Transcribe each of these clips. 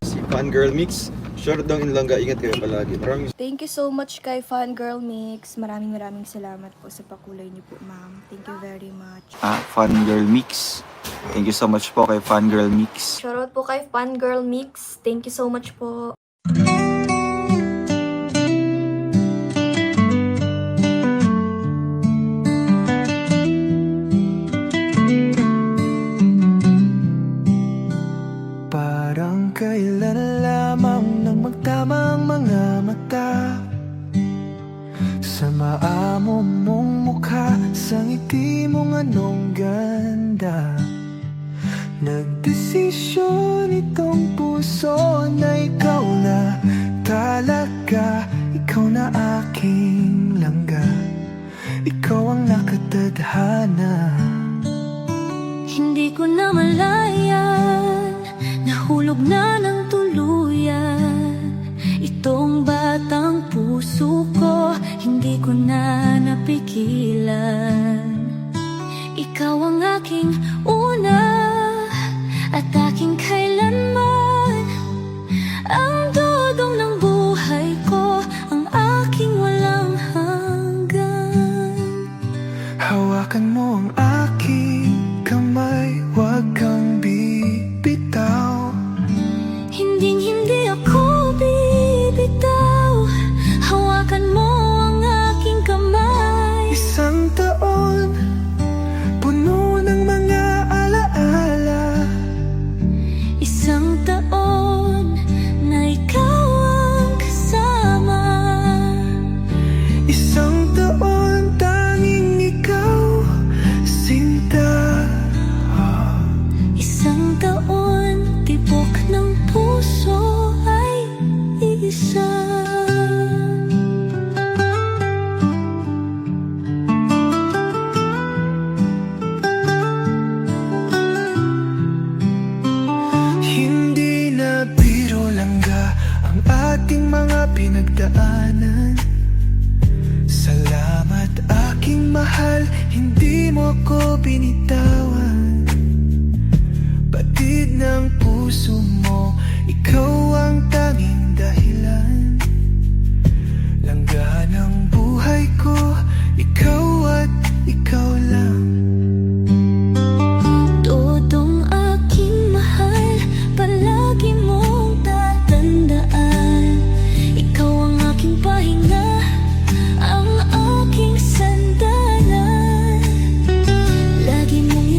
Si Fangirl Mix. Short daw in Langga. Ingat kayo palagi. Maraming Thank you so much kay Fangirl Mix. Maraming salamat po sa pakulay niyo po, ma'am. Thank you very much. Fangirl Mix. Thank you so much po kay Fangirl Mix. Shoutout po kay Fangirl Mix. Thank you so much po. Parang kailan lamang nang magtamang mga mata sa maamo mong mukha, sa ngiti mong anong ganda. Nagdesisyon itong puso na ikaw na talaga. Ikaw na aking langga, ikaw ang nakatadhana. Hindi ko na malayan, nahulog na ng tuluyan itong batang puso ko, hindi ko na napigilan. Ikaw ang aking una at aking kailanman, ang dudong ng buhay ko, ang aking walang hanggan. Hawakan mo ang aking kamay, huwag kang bibitaw. Hinding-hindi ako bibitaw, hawakan mo ang aking kamay. Isang taon, puno ng mga alaala. Isang taon na ikaw ang kasama. Isang taon, tanging ikaw, sinta. Isang taon, tibok ng puso ay isa. Hindi na biro langga ang ating mga pinagdaanan. Salamat aking mahal, hindi mo ko binitawan. Batid ng puso mo, ikaw ang tanging dahilan. Langga ng buhay ko, ikaw at ikaw lang. Todong aking mahal, palagi mong tatandaan. Ikaw ang aking pahinga, ang aking sandalan. Lagi mong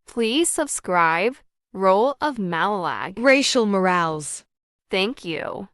Please subscribe Role of Malalag. Racial Morales. Thank you.